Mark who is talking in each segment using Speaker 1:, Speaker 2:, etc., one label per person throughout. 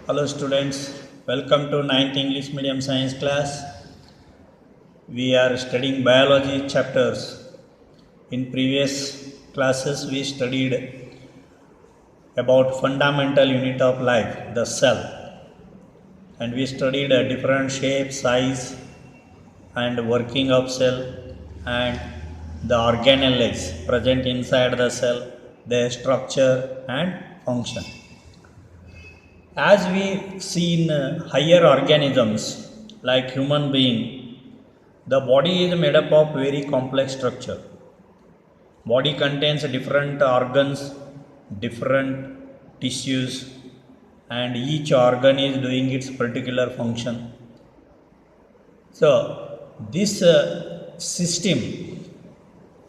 Speaker 1: Hello students, welcome to ninth English Medium Science class. We are studying biology chapters. In previous classes we studied about fundamental unit of life, the cell. And we studied a different shape, size and working of cell and the organelles present inside the cell, their structure and function. As we see in higher organisms like human being, the body is made up of very complex structure. Body contains different organs, different tissues, and each organ is doing its particular function. So this system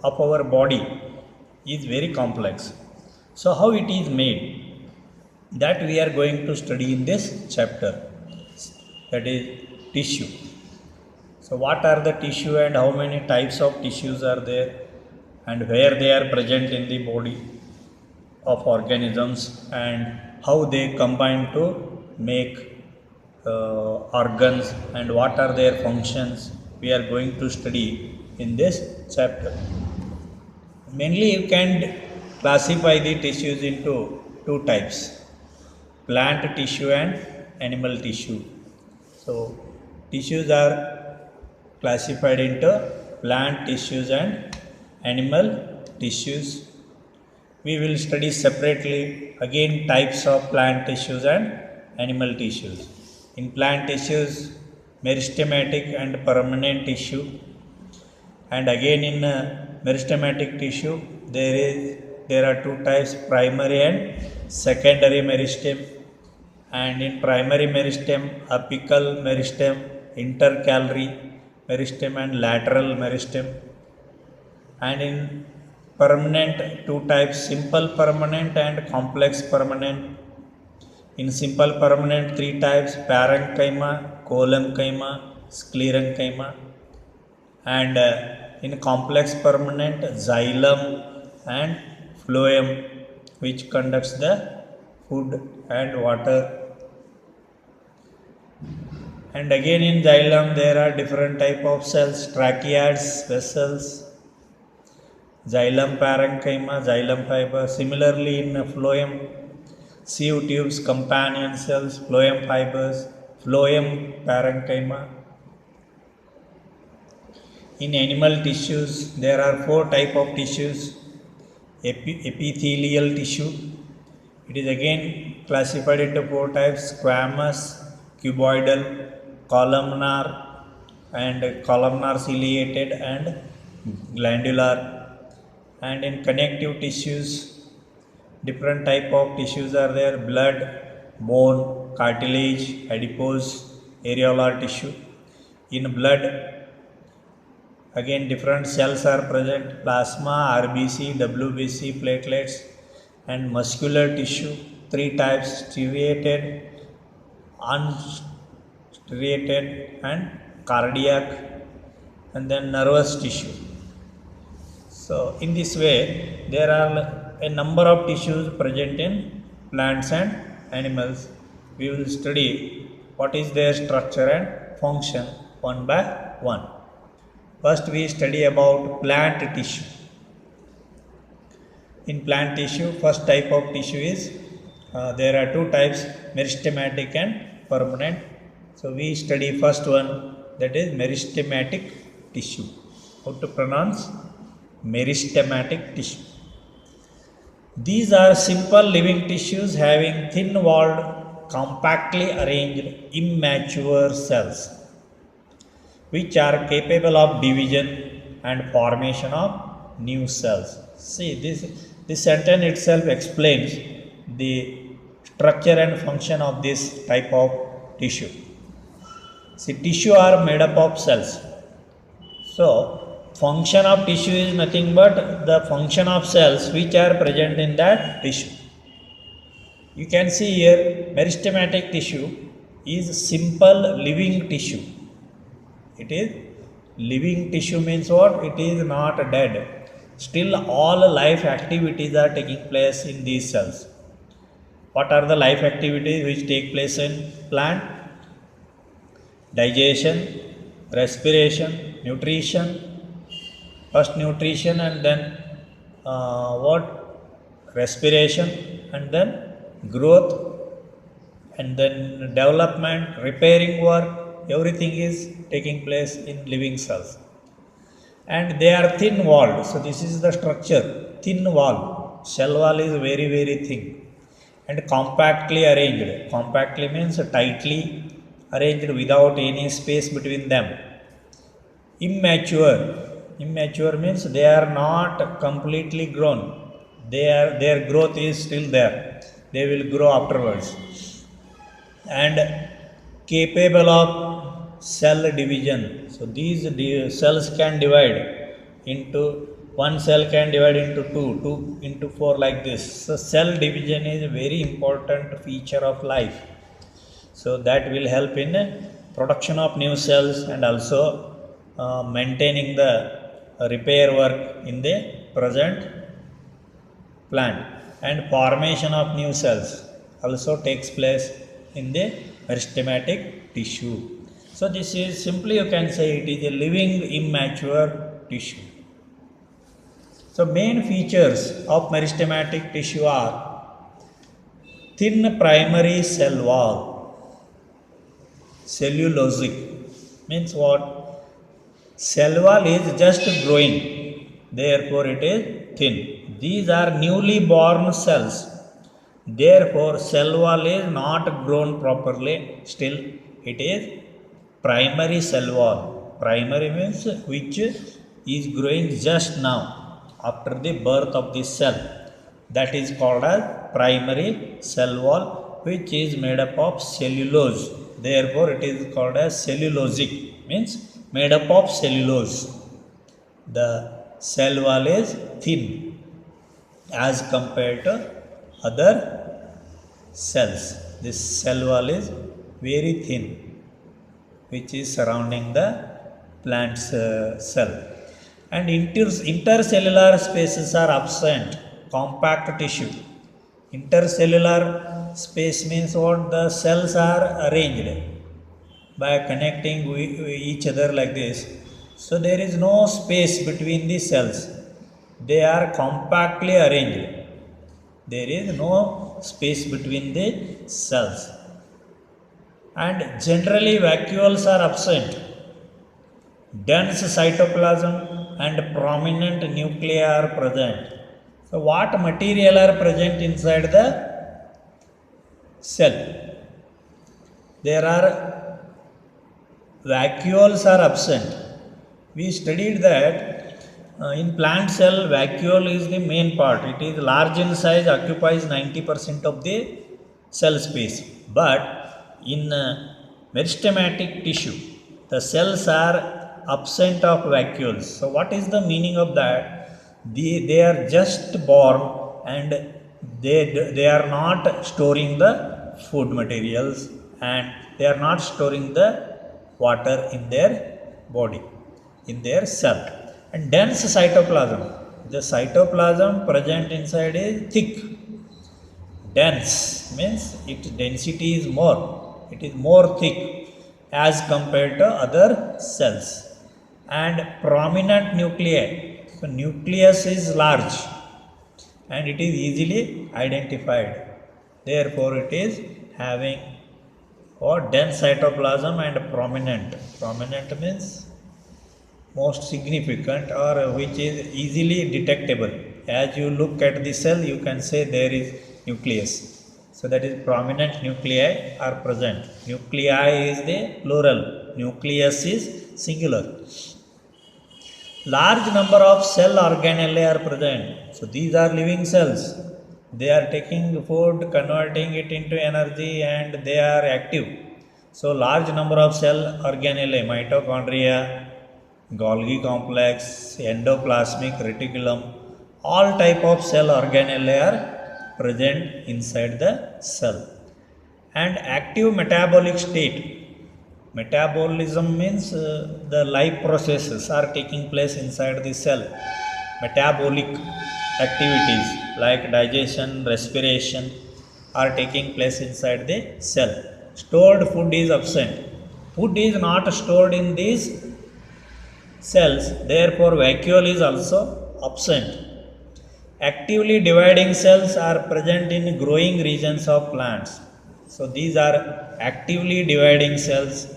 Speaker 1: of our body is very complex. So how it is made? That we are going to study in this chapter, that is tissue. So what are the tissue and how many types of tissues are there and where they are present in the body of organisms and how they combine to make organs and what are their functions, we are going to study in this chapter. Mainly you can classify the tissues into two types: plant tissue and animal tissue. So tissues are classified into plant tissues and animal tissues. We will study separately again types of plant tissues and animal tissues. In plant tissues, meristematic and permanent tissue, and again in meristematic tissue there are two types, primary and secondary meristem. And in primary meristem, apical meristem, intercalary meristem and lateral meristem. And in permanent, two types, simple permanent and complex permanent. In simple permanent, three types, parenchyma, collenchyma, sclerenchyma. And in complex permanent, xylem and phloem, which conducts the food and water. And again in xylem there are different type of cells, tracheids, vessels, xylem parenchyma, xylem fiber. Similarly in phloem, sieve tubes, companion cells, phloem fibers, phloem parenchyma. In animal tissues there are four type of tissues: epithelial tissue. It is again classified into four types: squamous, cuboidal, columnar and columnar ciliated and glandular. And in connective tissues, different type of tissues are there: blood, bone, cartilage, adipose, areolar tissue. In blood, again different cells are present: plasma, RBC, WBC, platelets. And muscular tissue, three types: striated, unstriated and cardiac. And then nervous tissue. So in this way there are a number of tissues present in plants and animals. We will study what is their structure and function one by one. First we study about plant tissue. In plant tissue, first type of tissue is, there are two types, meristematic and permanent. So we study first one, that is meristematic tissue. How to pronounce? Meristematic tissue. These are simple living tissues having thin walled, compactly arranged, immature cells, which are capable of division and formation of new cells. See, this sentence itself explains the structure and function of this type of tissue. See, tissue are made up of cells. So, function of tissue is nothing but the function of cells which are present in that tissue. You can see here, meristematic tissue is simple living tissue. It is living tissue means what? It is not dead. Still all life activities are taking place in these cells. What are the life activities which take place in plant? Digestion, respiration, nutrition. First nutrition and then respiration, and then growth, and then development, repairing work. Everything is taking place in living cells. And they are thin walled. So this is the structure, thin wall. Cell wall is very, very thin and compactly arranged. Compactly means tightly arranged without any space between them. Immature means they are not completely grown. Their growth is still there. They will grow afterwards. And capable of cell division. So these cells can divide into, one cell can divide into two into four, like this. So cell division is a very important feature of life. So that will help in production of new cells and also maintaining the repair work in the present plant. And formation of new cells also takes place in the meristematic tissue. So this is simply, you can say, it is a living immature tissue. So main features of meristematic tissue are thin primary cell wall, cellulosic means what? Cell wall is just growing, therefore it is thin. These are newly born cells, therefore cell wall is not grown properly, still it is primary cell wall. Primary means which is growing just now after the birth of the cell. That is called as primary cell wall, which is made up of cellulose. Therefore it is called as cellulosic, means made up of cellulose. The cell wall is thin as compared to other cells. This cell wall is very thin, which is surrounding the plant's cell. And intercellular spaces are absent, compact tissue. Intercellular space means what? The cells are arranged by connecting each other like this. So there is no space between the cells. They are compactly arranged. There is no space between the cells. And generally vacuoles are absent. Dense cytoplasm and prominent nuclei are present. So what material are present inside the cell? There are vacuoles are absent. We studied that in plant cell, vacuole is the main part. It is large in size, occupies 90% of the cell space. But in meristematic tissue, the cells are absent of vacuoles. So what is the meaning of that? They are just born and they are not storing the food materials, and they are not storing the water in their body, in their cell. And dense cytoplasm, the cytoplasm present inside is thick. Dense means its density is more, it is more thick as compared to other cells. And prominent nuclei, so nucleus is large and it is easily identified, therefore it is having dense cytoplasm and prominent. Prominent means most significant, or which is easily detectable. As you look at the cell, you can say there is nucleus. So that is prominent nuclei are present. Nuclei is the plural, nucleus is singular. Large number of cell organelles are present. So these are living cells. They are taking food, converting it into energy, and they are active. So large number of cell organelles, mitochondria, Golgi complex, endoplasmic reticulum, all type of cell organelles are present inside the cell. And active metabolic state. Metabolism means the life processes are taking place inside the cell. Metabolic activities like digestion, respiration, are taking place inside the cell. Stored food is absent. Food is not stored in these cells, therefore vacuole is also absent. Actively dividing cells are present in growing regions of plants. So these are actively dividing cells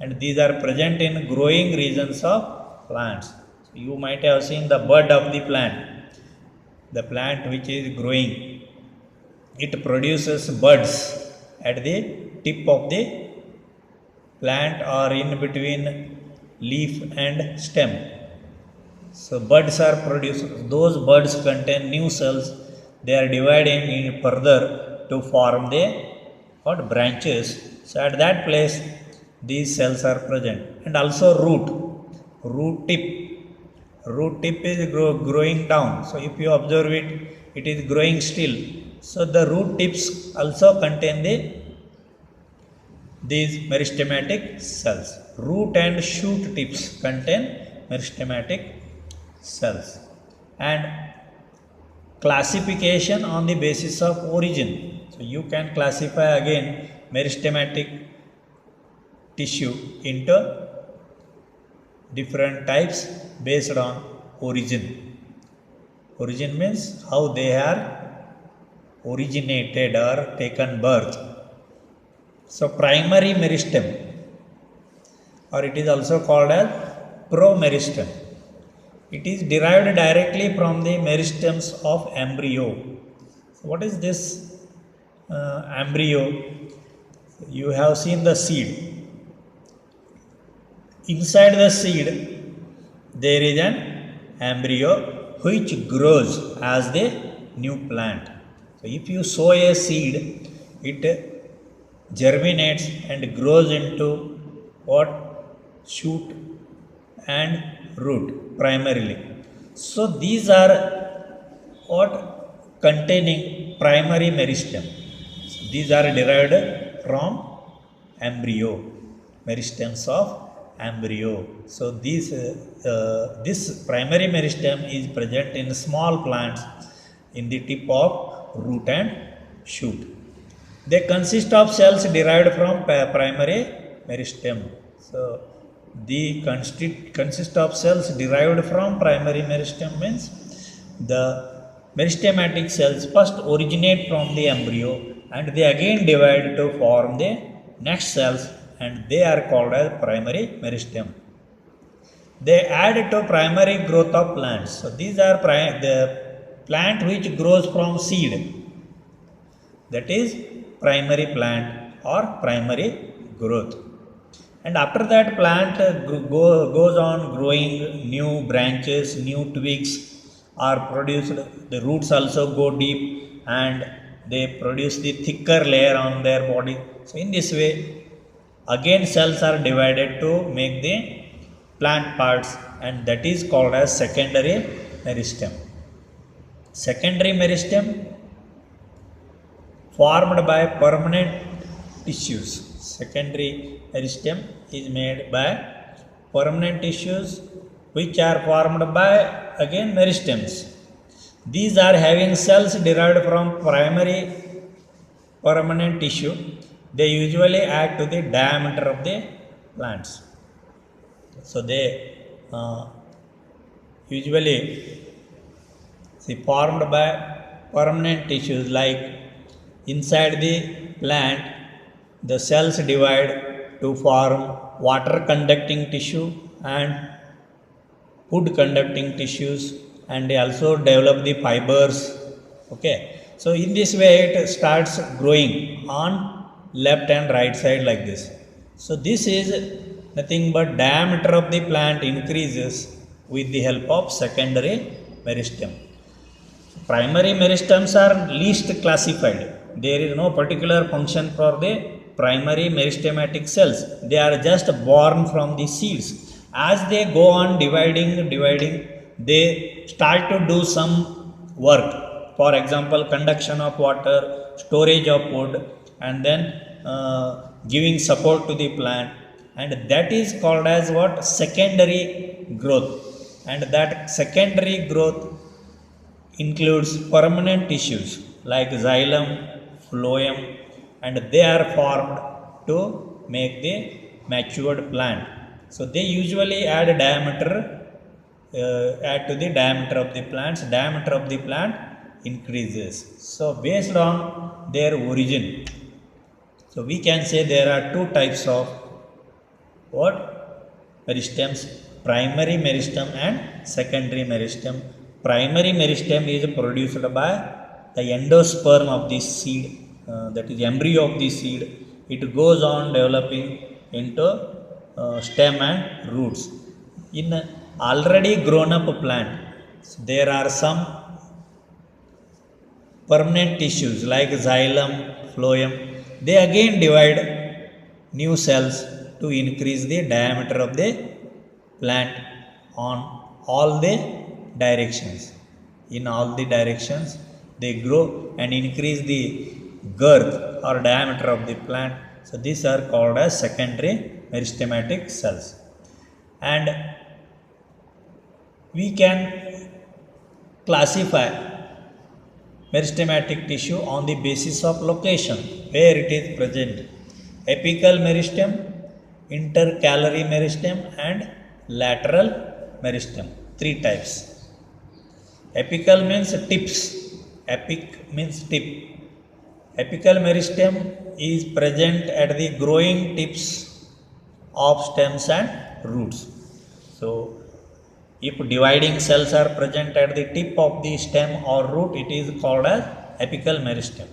Speaker 1: and these are present in growing regions of plants. So you might have seen the bud of the plant which is growing. It produces buds at the tip of the plant or in between leaf and stem. So buds are produced. Those buds contain new cells. They are dividing in further to form the branches. So at that place, these cells are present. And also root tip. Root tip is growing down. So if you observe it, it is growing still. So the root tips also contain these meristematic cells. Root and shoot tips contain meristematic cells. And classification on the basis of origin. So you can classify again meristematic tissue into different types based on origin. Origin means how they are originated or taken birth. So primary meristem, or it is also called as promeristem. It is derived directly from the meristems of embryo. So what is this embryo? You have seen the seed. Inside the seed, there is an embryo which grows as the new plant. So if you sow a seed, it germinates and grows into what? Shoot and root primarily. So these are what? Containing primary meristem. So these are derived from embryo, meristems of embryo. So this primary meristem is present in small plants in the tip of root and shoot. They consist of cells derived from primary meristem. So the consist of cells derived from primary meristem means the meristematic cells first originate from the embryo and they again divide to form the next cells and they are called as primary meristem. They add to primary growth of plants. So these are the plant which grows from seed. That is primary plant or primary growth. And after that plant goes on growing, new branches, new twigs are produced. The roots also go deep and they produce the thicker layer on their body. So in this way, again cells are divided to make the plant parts and that is called as secondary meristem. Secondary meristem formed by permanent tissues. Secondary meristem is made by permanent tissues which are formed by again meristems. These are having cells derived from primary permanent tissue. They usually add to the diameter of the plants. So they usually formed by permanent tissues, like inside the plant the cells divide to form water conducting tissue and food conducting tissues, and they also develop the fibers. Okay, so in this way it starts growing on left and right side like this. So this is nothing but diameter of the plant increases with the help of secondary meristem. Primary meristems are least classified. There is no particular function for the primary meristematic cells. They are just born from the seeds. As they go on dividing, they start to do some work. For example, conduction of water, storage of food, and then giving support to the plant. And that is called as what? Secondary growth. And that secondary growth includes permanent tissues like xylem, phloem, and they are formed to make the matured plant. So they usually add to the diameter of the plants. Diameter of the plant increases. So based on their origin, so we can say there are two types of what meristems: primary meristem and secondary meristem. Primary meristem is produced by the endosperm of the seed, that is embryo of the seed. It goes on developing into stem and roots. In already grown up plant, there are some permanent tissues like xylem, phloem. They again divide new cells to increase the diameter of the plant on all the directions. In all the directions, they grow and increase the girth or diameter of the plant. So these are called as secondary meristematic cells. And we can classify meristematic tissue on the basis of location where it is present: apical meristem, intercalary meristem, and lateral meristem. Three types. Apical means tips. Apic means tip. Apical meristem is present at the growing tips of stems and roots. So if dividing cells are present at the tip of the stem or root, it is called as apical meristem.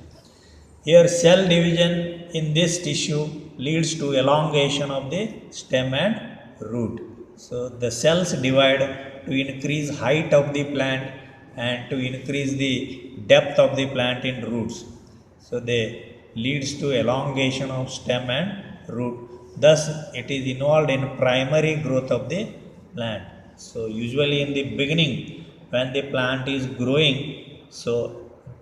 Speaker 1: Here cell division in this tissue leads to elongation of the stem and root. So the cells divide to increase height of the plant and to increase the depth of the plant in roots. So they leads to elongation of stem and root. Thus it is involved in primary growth of the plant. So usually in the beginning, when the plant is growing, so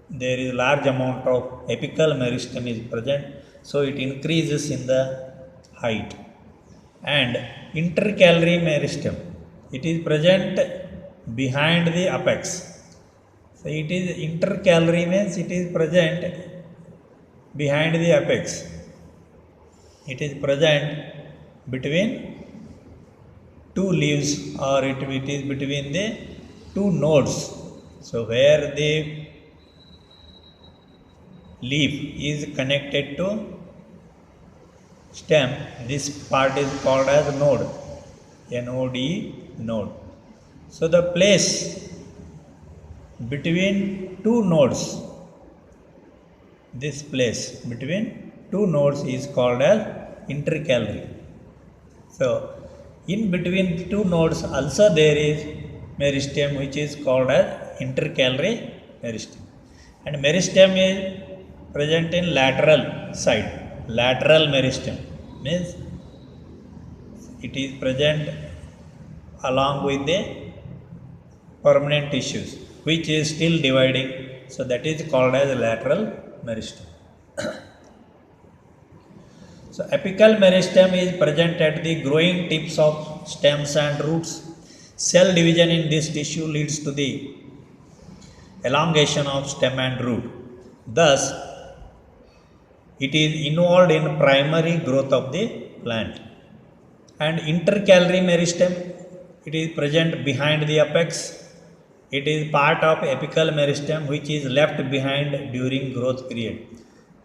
Speaker 1: there is large amount of apical meristem is present, so it increases in the height. And intercalary meristem, it is present behind the apex. So it is intercalary means it is present behind the apex. It is present between two leaves, or it is between the two nodes. So where the leaf is connected to stem, this part is called as node, N-O-D-E, node. So the place between two nodes, this place between two nodes is called as intercalary. So in between two nodes also there is meristem, which is called as intercalary meristem. And meristem is present in lateral side. Lateral meristem means it is present along with the permanent tissues which is still dividing. So that is called as lateral meristem. So apical meristem is present at the growing tips of stems and roots. Cell division in this tissue leads to the elongation of stem and root. Thus, it is involved in primary growth of the plant. And intercalary meristem, it is present behind the apex. It is part of apical meristem which is left behind during growth period.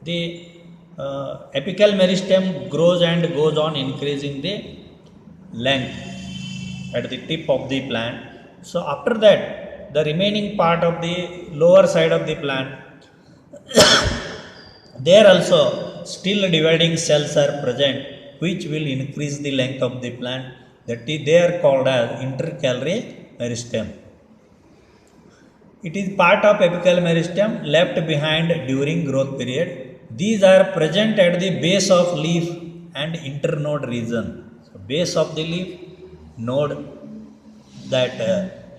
Speaker 1: The apical meristem grows and goes on increasing the length at the tip of the plant. So after that, the remaining part of the lower side of the plant, there also still dividing cells are present which will increase the length of the plant. That is, they are called as intercalary meristem. It is part of apical meristem left behind during growth period. These are present at the base of leaf and internode region. So base of the leaf, node that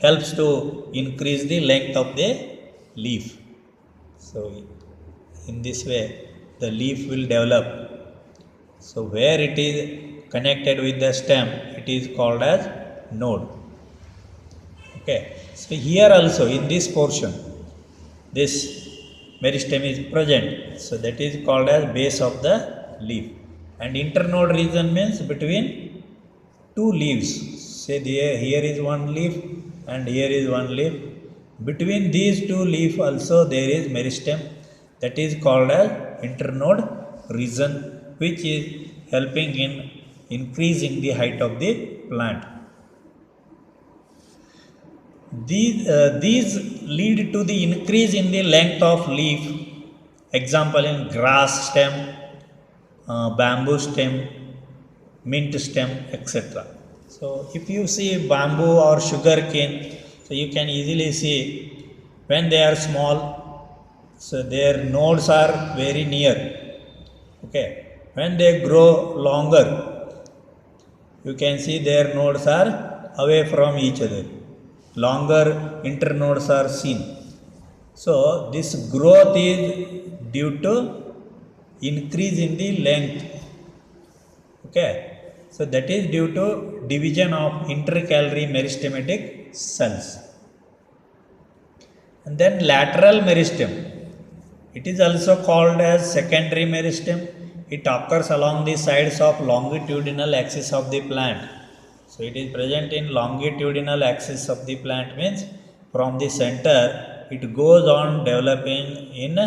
Speaker 1: helps to increase the length of the leaf. So in this way the leaf will develop. So where it is connected with the stem, it is called as node. Okay. So here also in this portion, this meristem is present. So that is called as base of the leaf. And internode region means between two leaves. Say here is one leaf and here is one leaf. Between these two leaves also there is meristem, that is called as internode region, which is helping in increasing the height of the plant. These lead to the increase in the length of leaf. Example in grass stem, bamboo stem, mint stem, etc. So if you see bamboo or sugar cane, so you can easily see when they are small, so their nodes are very near. Okay, when they grow longer, you can see their nodes are away from each other. Longer internodes are seen. So this growth is due to increase in the length. Okay, so that is due to division of intercalary meristematic cells. And then lateral meristem, it is also called as secondary meristem. It occurs along the sides of longitudinal axis of the plant. So it is present in longitudinal axis of the plant, means from the center it goes on developing in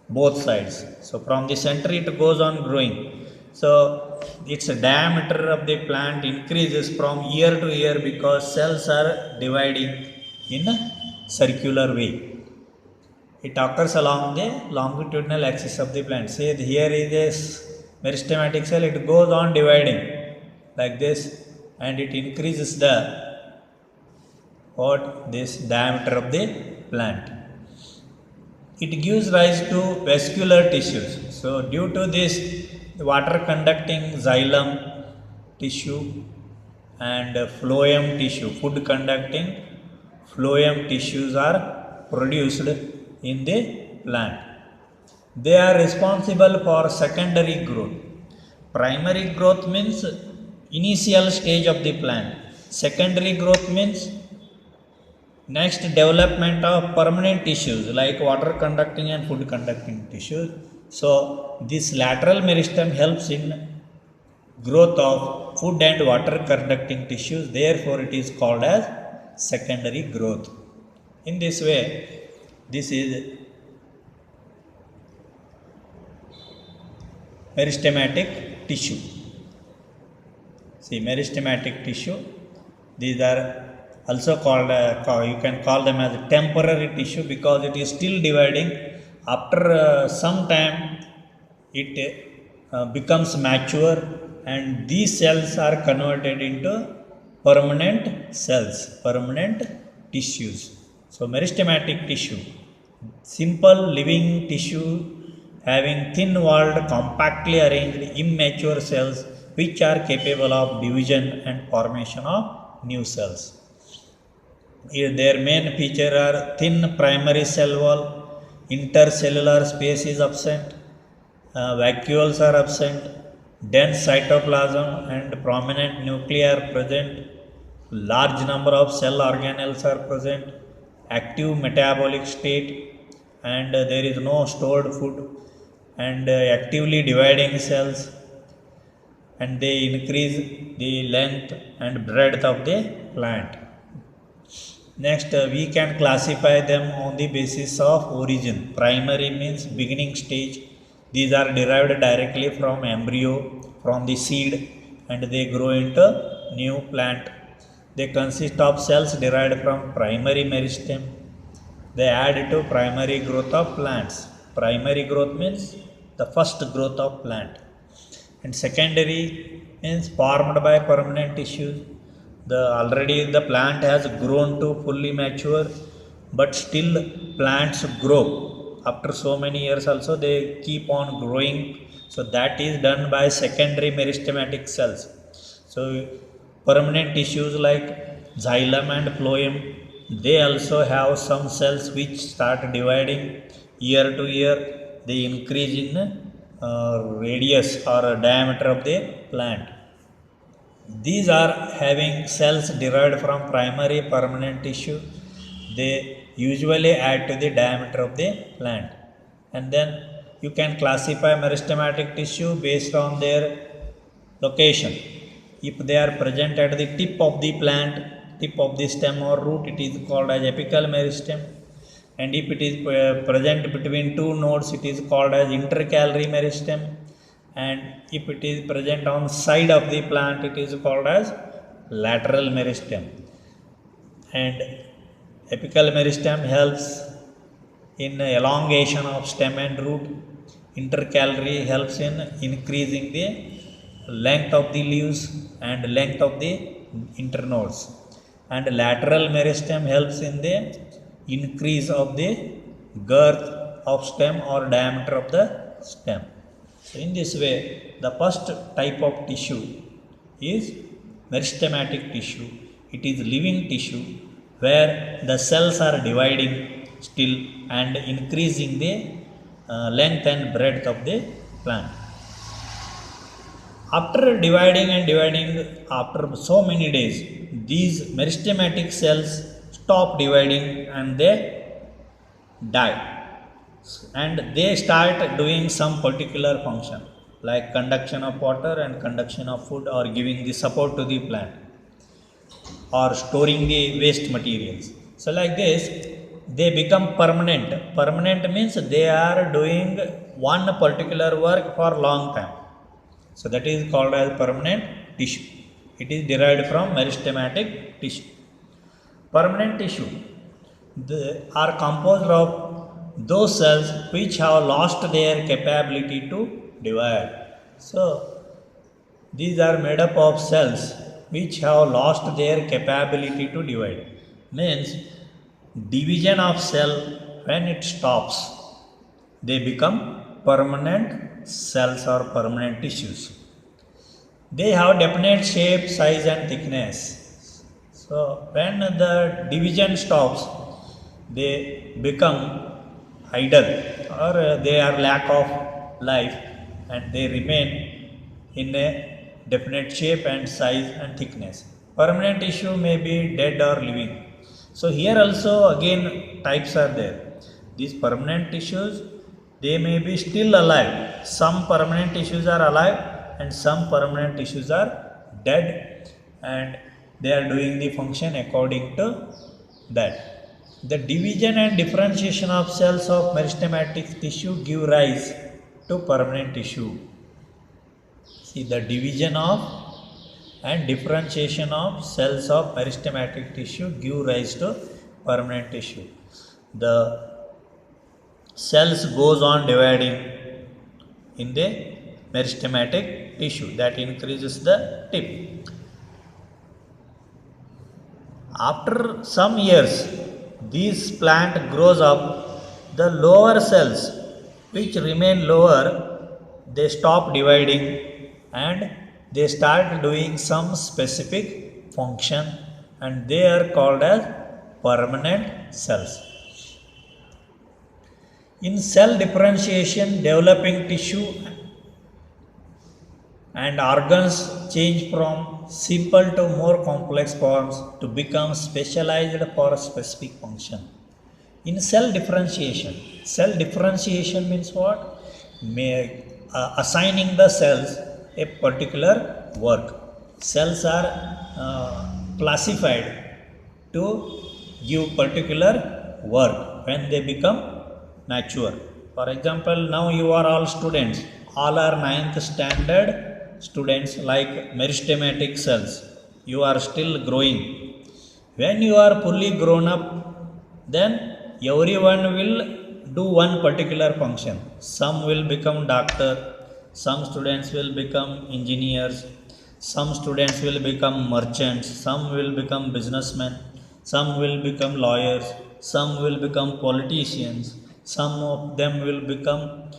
Speaker 1: both sides. So from the center it goes on growing. So its diameter of the plant increases from year to year because cells are dividing in a circular way. It occurs along the longitudinal axis of the plant. Say here is a meristematic cell, it goes on dividing like this, and it increases the this diameter of the plant. It gives rise to vascular tissues. So due to this, water conducting xylem tissue and phloem tissue, food conducting phloem tissues are produced in the plant. They are responsible for secondary growth. Primary growth means initial stage of the plant. Secondary growth means next development of permanent tissues like water conducting and food conducting tissues. So this lateral meristem helps in growth of food and water conducting tissues. Therefore it is called as secondary growth. In this way, this is meristematic tissue. See, meristematic tissue, these are also called, you can call them as temporary tissue because it is still dividing. After some time, it becomes mature and these cells are converted into permanent cells, permanent tissues. So, meristematic tissue, simple living tissue having thin-walled, compactly arranged immature cells which are capable of division and formation of new cells. Their main feature are thin primary cell wall, intercellular space is absent, vacuoles are absent, dense cytoplasm and prominent nuclei are present, large number of cell organelles are present, active metabolic state, and there is no stored food, and actively dividing cells, and they increase the length and breadth of the plant. Next, we can classify them on the basis of origin. Primary means beginning stage. These are derived directly from embryo, from the seed, and they grow into new plant. They consist of cells derived from primary meristem. They add to primary growth of plants. Primary growth means the first growth of plant. And secondary means formed by permanent tissues. Already the plant has grown to fully mature, but still plants grow. After so many years also they keep on growing. So that is done by secondary meristematic cells. So permanent tissues like xylem and phloem, they also have some cells which start dividing year to year. They increase in radius or diameter of the plant. These are having cells derived from primary permanent tissue. They usually add to the diameter of the plant. And then you can classify meristematic tissue based on their location. If they are present at the tip of the plant, tip of the stem or root, it is called as apical meristem. And if it is present between two nodes, it is called as intercalary meristem. And if it is present on side of the plant, it is called as lateral meristem. And apical meristem helps in elongation of stem and root. Intercalary helps in increasing the length of the leaves and length of the internodes. And lateral meristem helps in the increase of the girth of stem or diameter of the stem. So in this way, the first type of tissue is meristematic tissue. It is living tissue where the cells are dividing still and increasing the length and breadth of the plant. After dividing, after so many days, these meristematic cells stop dividing and they die. And they start doing some particular function like conduction of water and conduction of food, or giving the support to the plant, or storing the waste materials. So like this, they become permanent. Permanent means they are doing one particular work for long time. So that is called as permanent tissue. It is derived from meristematic tissue. Permanent tissue are composed of those cells which have lost their capability to divide. So these are made up of cells which have lost their capability to divide. Means division of cell, when it stops, they become permanent cells or permanent tissues. They have definite shape, size and thickness. So when the division stops, they become idle, or they are lack of life, and they remain in a definite shape and size and thickness. Permanent tissue may be dead or living. So here also again types are there. These permanent tissues, they may be still alive. Some permanent tissues are alive and some permanent tissues are dead, and they are doing the function according to that. The division and differentiation of cells of meristematic tissue give rise to permanent tissue. See, the division of and differentiation of cells of meristematic tissue give rise to permanent tissue. The cells goes on dividing in the meristematic tissue, that increases the tip. After some years, this plant grows up. The lower cells which remain lower, they stop dividing and they start doing some specific function, and they are called as permanent cells. In cell differentiation, developing tissue and organs change from simple to more complex forms to become specialized for a specific function. In cell differentiation means what? Assigning the cells a particular work. Cells are classified to give particular work when they become mature. For example, now you are all students, all are 9th standard students, like meristematic cells. You are still growing. When you are fully grown up, then everyone will do one particular function. Some will become doctor, some students will become engineers, some students will become merchants, some will become businessmen, some will become lawyers, some will become politicians, some of them will become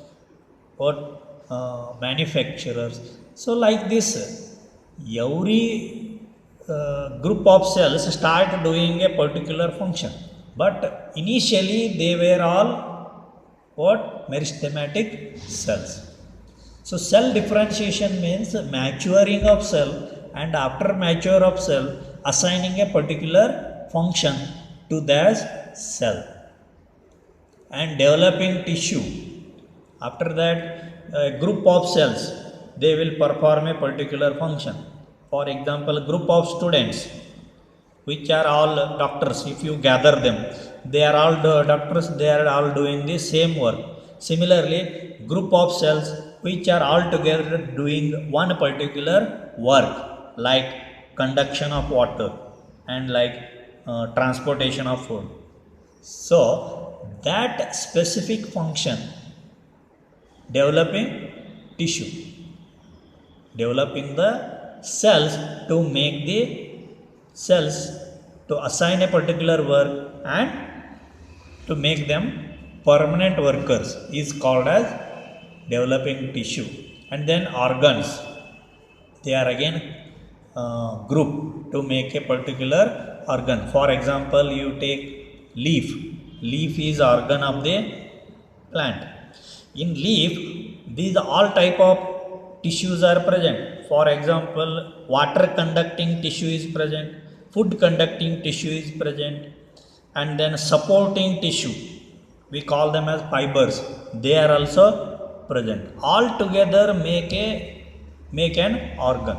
Speaker 1: manufacturers. So like this, every group of cells start doing a particular function, but initially they were all meristematic cells. So cell differentiation means maturing of cell, and after mature of cell, assigning a particular function to that cell. And developing tissue, after that a group of cells, they will perform a particular function. For example, a group of students which are all doctors, if you gather them, they are all doctors, they are all doing the same work. Similarly, group of cells which are all together doing one particular work, like conduction of water and like transportation of food. So that specific function, developing tissue, developing the cells to make the cells to assign a particular work and to make them permanent workers is called as developing tissue. And then organs, they are again group to make a particular organ. For example, you take leaf. Leaf is organ of the plant. In leaf, these all type of tissues are present. For example, water conducting tissue is present, food conducting tissue is present, and then supporting tissue, we call them as fibers, they are also present. All together make an organ.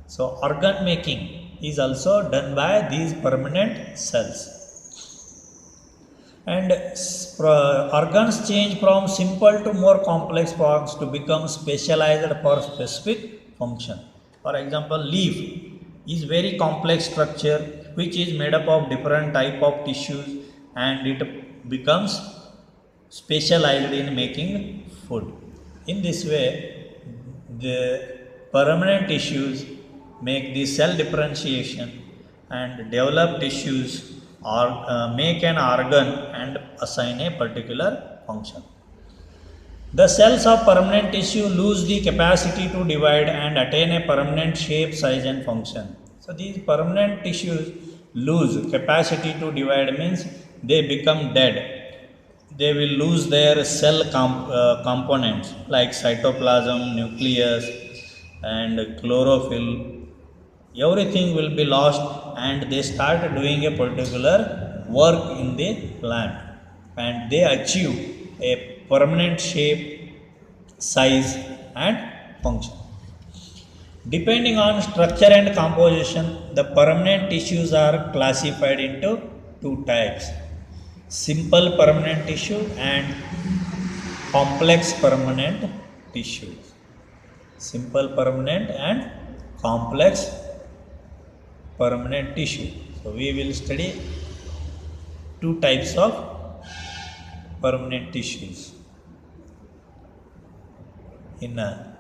Speaker 1: So organ making is also done by these permanent cells. And organs change from simple to more complex forms to become specialized for specific function. For example, leaf is very complex structure which is made up of different type of tissues, and it becomes specialized in making food. In this way, the permanent tissues make the cell differentiation, and developed tissues or make an organ and assign a particular function. The cells of permanent tissue lose the capacity to divide and attain a permanent shape, size and function. So these permanent tissues lose capacity to divide, means they become dead. They will lose their cell components like cytoplasm, nucleus and chlorophyll. Everything will be lost, and they start doing a particular work in the plant, and they achieve a permanent shape, size and function. Depending on structure and composition, the permanent tissues are classified into two types: simple permanent tissue and complex permanent tissues. Simple permanent and complex permanent tissue. So we will study two types of permanent tissues in a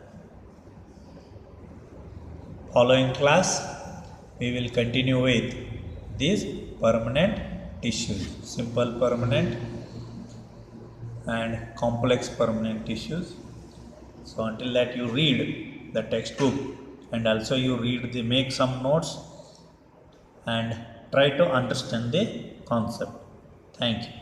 Speaker 1: following class. We will continue with these permanent tissues, simple permanent and complex permanent tissues. So until that, you read the textbook, and also you make some notes and try to understand the concept. Thank you.